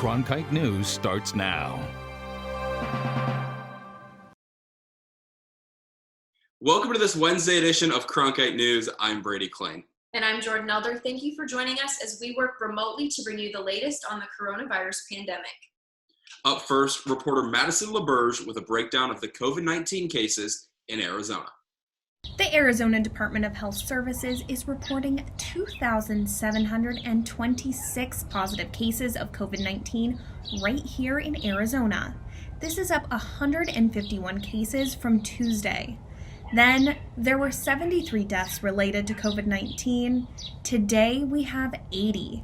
Cronkite News starts now. Welcome to this Wednesday edition of Cronkite News. I'm Brady Klein. And I'm Jordan Elder. Thank you for joining us as we work remotely to bring you the latest on the coronavirus pandemic. Up first, reporter Madison LaBerge with a breakdown of the COVID-19 cases in Arizona. The Arizona Department of Health Services is reporting 2,726 positive cases of COVID-19 right here in Arizona. This is up 151 cases from Tuesday. Then there were 73 deaths related to COVID-19. Today we have 80.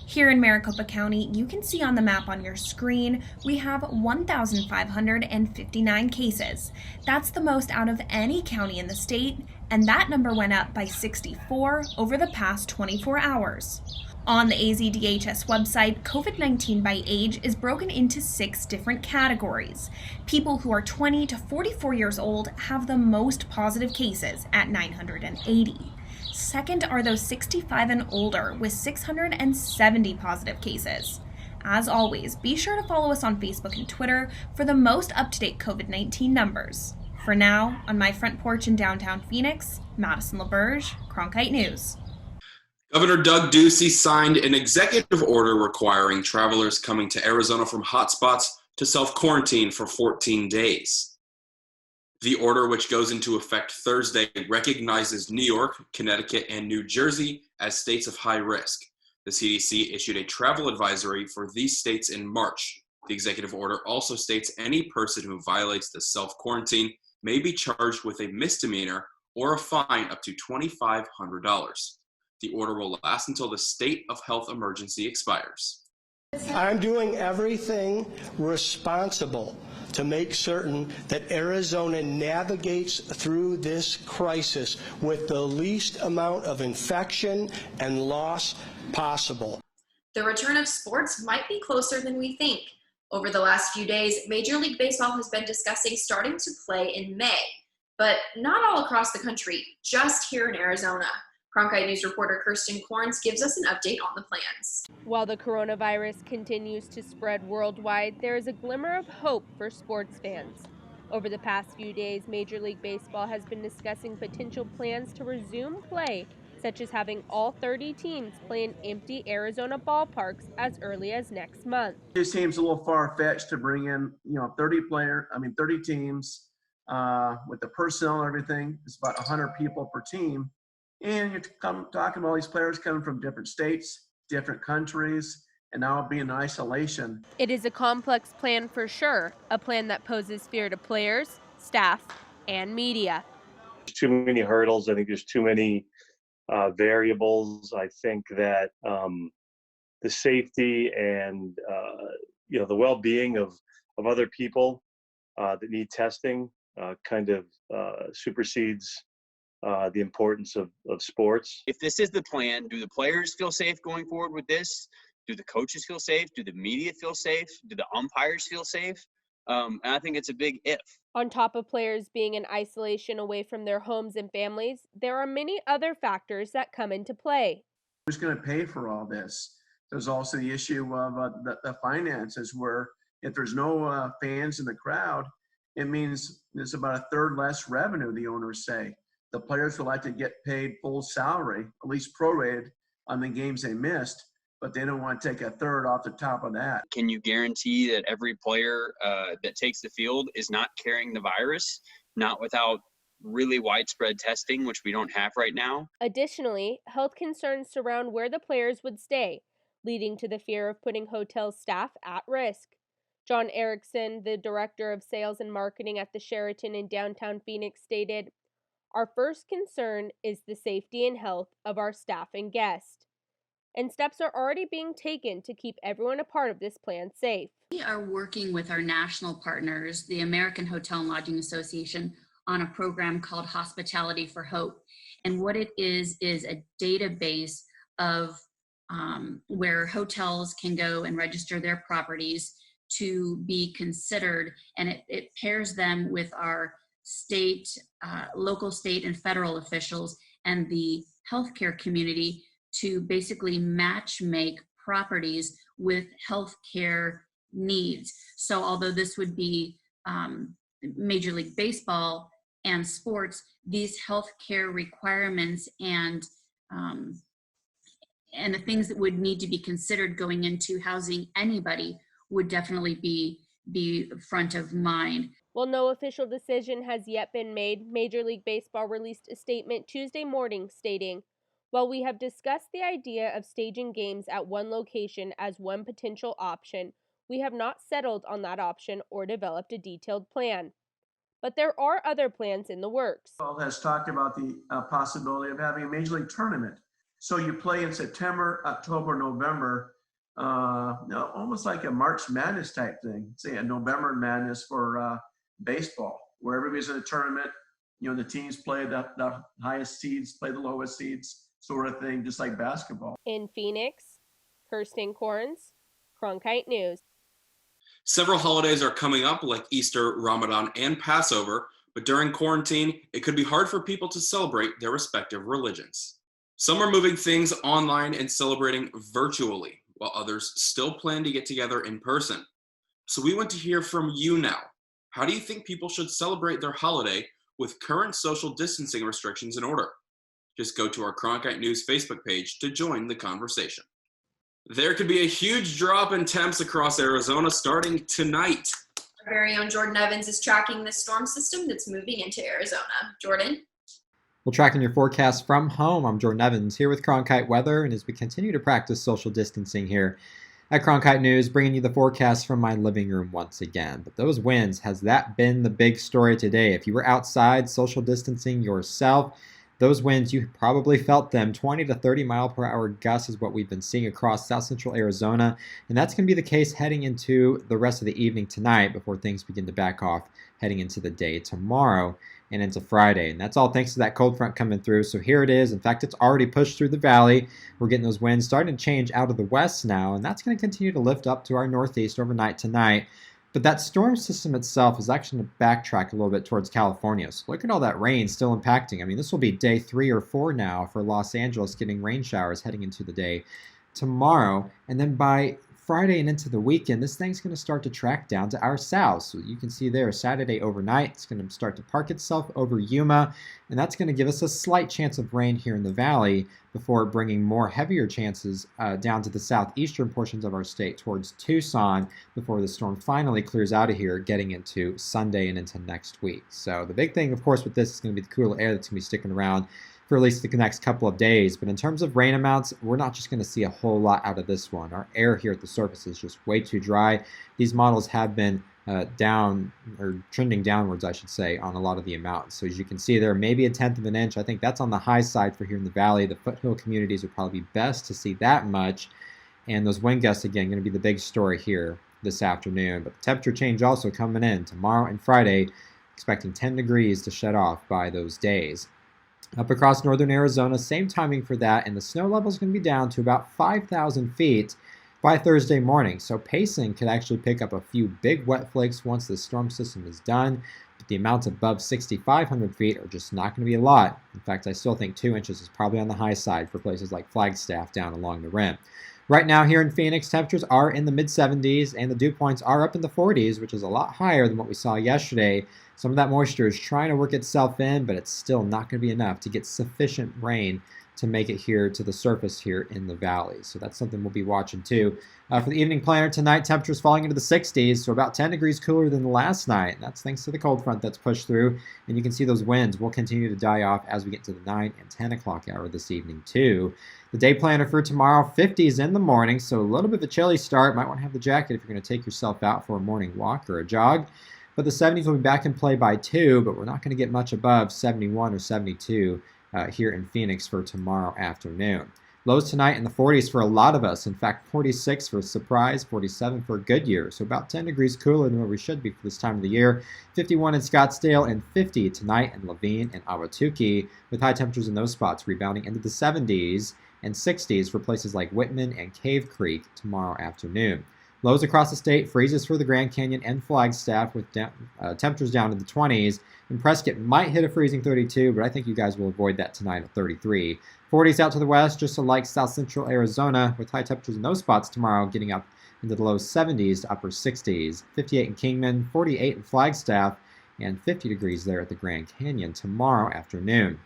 Here in Maricopa County, you can see on the map on your screen, we have 1,559 cases. That's the most out of any county in the state, and that number went up by 64 over the past 24 hours. On the AZDHS website, COVID-19 by age is broken into 6 different categories. People who are 20 to 44 years old have the most positive cases at 980. Second are those 65 and older with 670 positive cases. As always, be sure to follow us on Facebook and Twitter for the most up-to-date COVID-19 numbers. For now, on my front porch in downtown Phoenix, Madison LaBerge, Cronkite News. Governor Doug Ducey signed an executive order requiring travelers coming to Arizona from hotspots to self-quarantine for 14 days. The order, which goes into effect Thursday, recognizes New York, Connecticut, and New Jersey as states of high risk. The CDC issued a travel advisory for these states in March. The executive order also states any person who violates the self-quarantine may be charged with a misdemeanor or a fine up to $2,500. The order will last until the state of health emergency expires. I'm doing everything responsible to make certain that Arizona navigates through this crisis with the least amount of infection and loss possible. The return of sports might be closer than we think. Over the last few days, Major League Baseball has been discussing starting to play in May, but not all across the country, just here in Arizona. Cronkite News reporter Kirsten Corns gives us an update on the plans. While the coronavirus continues to spread worldwide, there is a glimmer of hope for sports fans. Over the past few days, Major League Baseball has been discussing potential plans to resume play, such as having all 30 teams play in empty Arizona ballparks as early as next month. It seems a little far-fetched to bring in, 30 teams with the personnel and everything. It's about 100 people per team. And you're talking about all these players coming from different states, different countries, and now being in isolation. It is a complex plan for sure, a plan that poses fear to players, staff, and media. There's too many hurdles. I think there's too many variables. I think that the safety and the well-being of other people that need testing kind of supersedes the importance of sports. If this is the plan, do the players feel safe going forward with this? Do the coaches feel safe? Do the media feel safe? Do the umpires feel safe? And I think it's a big if. On top of players being in isolation away from their homes and families, there are many other factors that come into play. Who's going to pay for all this? There's also the issue of the finances, where if there's no fans in the crowd, it means there's about a third less revenue, the owners say. The players would like to get paid full salary, at least prorated, on the games they missed, but they don't want to take a third off the top of that. Can you guarantee that every player that takes the field is not carrying the virus, not without really widespread testing, which we don't have right now? Additionally, health concerns surround where the players would stay, leading to the fear of putting hotel staff at risk. John Erickson, the director of sales and marketing at the Sheraton in downtown Phoenix, stated, "Our first concern is the safety and health of our staff and guests, and steps are already being taken to keep everyone a part of this plan safe." We are working with our national partners, the American Hotel and Lodging Association, on a program called Hospitality for Hope. And what it is a database of where hotels can go and register their properties to be considered, and it pairs them with our state, local, state, and federal officials and the healthcare community to basically match make properties with healthcare needs. So although this would be Major League Baseball and sports, these healthcare requirements and the things that would need to be considered going into housing anybody would definitely be front of mind. While no official decision has yet been made, Major League Baseball released a statement Tuesday morning stating, "While we have discussed the idea of staging games at one location as one potential option, we have not settled on that option or developed a detailed plan. But there are other plans in the works." Has talked about the possibility of having a major league tournament. So you play in September, October, November, almost like a March Madness type thing. Say a November Madness for baseball, where everybody's in a tournament. The teams play the highest seeds, play the lowest seeds, sort of thing, just like basketball. In Phoenix, Kirsten Corns, Cronkite News. Several holidays are coming up, like Easter, Ramadan, and Passover, but during quarantine, it could be hard for people to celebrate their respective religions. Some are moving things online and celebrating virtually, while others still plan to get together in person. So we want to hear from you now. How do you think people should celebrate their holiday with current social distancing restrictions in order? Just go to our Cronkite News Facebook page to join the conversation. There could be a huge drop in temps across Arizona starting tonight. Our very own Jordan Evans is tracking this storm system that's moving into Arizona. Jordan? Well, tracking your forecast from home, I'm Jordan Evans here with Cronkite Weather, and as we continue to practice social distancing here at Cronkite News, bringing you the forecast from my living room once again. But those winds, has that been the big story today? If you were outside social distancing yourself, those winds, you probably felt them. 20 to 30 mile per hour gusts is what we've been seeing across south central Arizona. And that's going to be the case heading into the rest of the evening tonight before things begin to back off heading into the day tomorrow and into Friday. And that's all thanks to that cold front coming through. So here it is. In fact, it's already pushed through the valley. We're getting those winds starting to change out of the west now. And that's going to continue to lift up to our northeast overnight tonight. But that storm system itself is actually going to backtrack a little bit towards California. So look at all that rain still impacting. I mean, this will be day 3 or 4 now for Los Angeles, getting rain showers heading into the day tomorrow. And then by Friday and into the weekend, this thing's going to start to track down to our south. So you can see there, Saturday overnight, it's going to start to park itself over Yuma, and that's going to give us a slight chance of rain here in the valley before bringing more heavier chances down to the southeastern portions of our state towards Tucson before the storm finally clears out of here, getting into Sunday and into next week. So the big thing, of course, with this is going to be the cooler air that's going to be sticking around for at least the next couple of days. But in terms of rain amounts, we're not just going to see a whole lot out of this one. Our air here at the surface is just way too dry. These models have been down, or trending downwards, I should say, on a lot of the amounts. So as you can see there, maybe 1/10 of an inch. I think that's on the high side for here in the valley. The foothill communities would probably be best to see that much. And those wind gusts, again, going to be the big story here this afternoon. But the temperature change also coming in tomorrow and Friday, expecting 10 degrees to shut off by those days. Up across northern Arizona, same timing for that, and the snow level is going to be down to about 5,000 feet by Thursday morning. So pacing could actually pick up a few big wet flakes once the storm system is done, but the amounts above 6,500 feet are just not going to be a lot. In fact, I still think 2 inches is probably on the high side for places like Flagstaff down along the rim. Right now here in Phoenix, temperatures are in the mid-70s, and the dew points are up in the 40s, which is a lot higher than what we saw yesterday. Some of that moisture is trying to work itself in, but it's still not going to be enough to get sufficient rain to make it here to the surface here in the valley. So that's something we'll be watching too. For the evening planner tonight, temperatures falling into the 60s, so about 10 degrees cooler than the last night. And that's thanks to the cold front that's pushed through. And you can see those winds will continue to die off as we get to the 9 and 10 o'clock hour this evening too. The day planner for tomorrow, 50s in the morning, so a little bit of a chilly start. Might want to have the jacket if you're going to take yourself out for a morning walk or a jog. But the 70s will be back in play by 2, but we're not going to get much above 71 or 72 here in Phoenix for tomorrow afternoon. Lows tonight in the 40s for a lot of us. In fact, 46 for Surprise, 47 for Goodyear. So about 10 degrees cooler than where we should be for this time of the year. 51 in Scottsdale and 50 tonight in Levine and Ahwatukee, with high temperatures in those spots rebounding into the 70s and 60s for places like Whitman and Cave Creek tomorrow afternoon. Lows across the state, freezes for the Grand Canyon and Flagstaff with temperatures down to the 20s. And Prescott might hit a freezing 32, but I think you guys will avoid that tonight at 33. 40s out to the west, just like south central Arizona, with high temperatures in those spots tomorrow getting up into the low 70s to upper 60s. 58 in Kingman, 48 in Flagstaff, and 50 degrees there at the Grand Canyon tomorrow afternoon.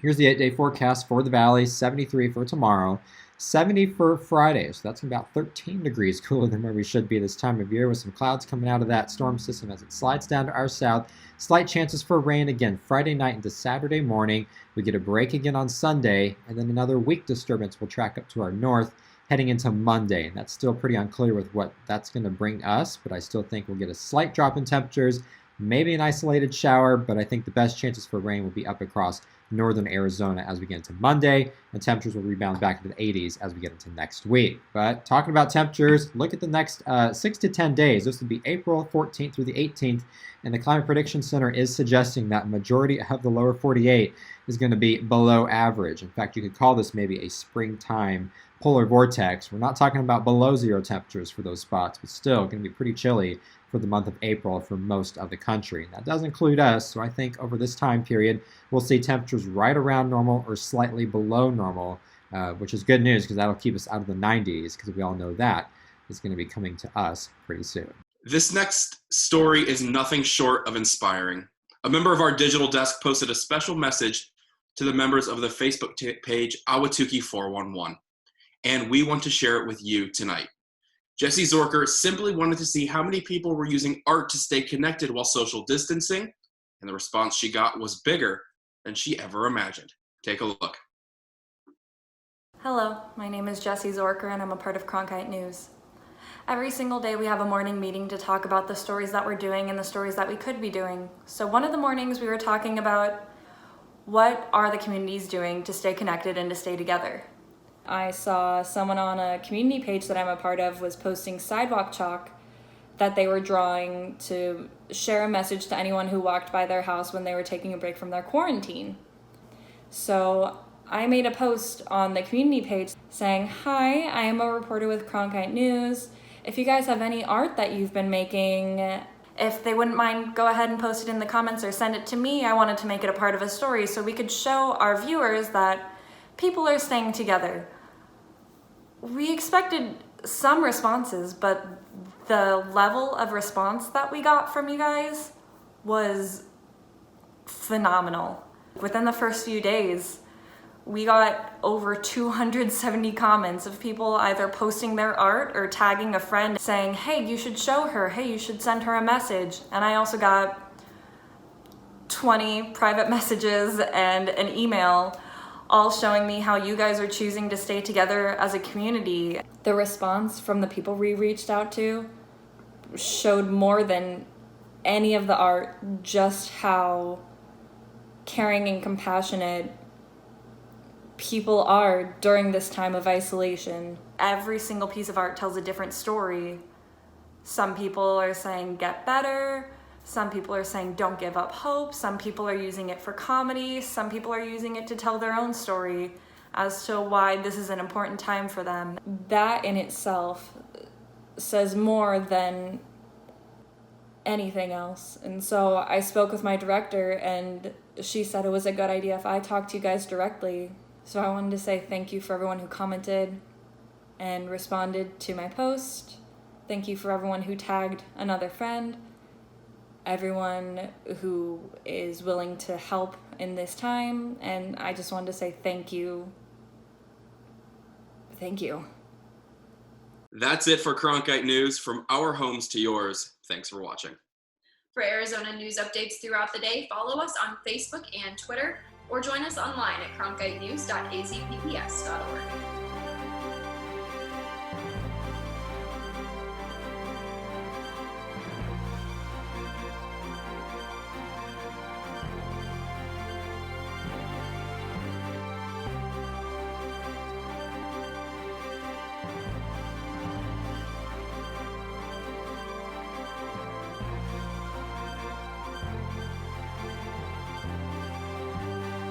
Here's the 8-day forecast for the valley. 73 for tomorrow, 70 for Friday, so that's about 13 degrees cooler than where we should be this time of year, with some clouds coming out of that storm system as it slides down to our south. Slight chances for rain again Friday night into Saturday morning. We get a break again on Sunday, and then another weak disturbance will track up to our north heading into Monday, and that's still pretty unclear with what that's going to bring us, but I still think we'll get a slight drop in temperatures, maybe an isolated shower, but I think the best chances for rain will be up across northern Arizona as we get into Monday, and temperatures will rebound back into the 80s as we get into next week. But talking about temperatures, look at the next 6 to 10 days. This would be April 14th through the 18th, and the Climate Prediction Center is suggesting that majority of the lower 48 is going to be below average. In fact, you could call this maybe a springtime polar vortex. We're not talking about below zero temperatures for those spots, but still going to be pretty chilly for the month of April for most of the country. That does include us, so I think over this time period, we'll see temperatures right around normal or slightly below normal, which is good news because that'll keep us out of the 90s, because we all know that is going to be coming to us pretty soon. This next story is nothing short of inspiring. A member of our digital desk posted a special message to the members of the Facebook page Ahwatukee 411, and we want to share it with you tonight. Jessie Zorker simply wanted to see how many people were using art to stay connected while social distancing, and the response she got was bigger than she ever imagined. Take a look. Hello, my name is Jessie Zorker and I'm a part of Cronkite News. Every single day we have a morning meeting to talk about the stories that we're doing and the stories that we could be doing. So one of the mornings we were talking about what are the communities doing to stay connected and to stay together. I saw someone on a community page that I'm a part of was posting sidewalk chalk that they were drawing to share a message to anyone who walked by their house when they were taking a break from their quarantine. So I made a post on the community page saying, "Hi, I am a reporter with Cronkite News. If you guys have any art that you've been making, if they wouldn't mind, go ahead and post it in the comments or send it to me. I wanted to make it a part of a story so we could show our viewers that people are staying together." We expected some responses, but the level of response that we got from you guys was phenomenal. Within the first few days, we got over 270 comments of people either posting their art or tagging a friend saying, "Hey, you should show her. Hey, you should send her a message." And I also got 20 private messages and an email all showing me how you guys are choosing to stay together as a community. The response from the people we reached out to showed more than any of the art just how caring and compassionate people are during this time of isolation. Every single piece of art tells a different story. Some people are saying get better. Some people are saying don't give up hope. Some people are using it for comedy. Some people are using it to tell their own story as to why this is an important time for them. That in itself says more than anything else. And so I spoke with my director and she said it was a good idea if I talked to you guys directly. So I wanted to say thank you for everyone who commented and responded to my post. Thank you for everyone who tagged another friend, everyone who is willing to help in this time, and I just wanted to say thank you. Thank you. That's it for Cronkite News. From our homes to yours, thanks for watching. For Arizona news updates throughout the day, follow us on Facebook and Twitter, or join us online at cronkitenews.azpps.org.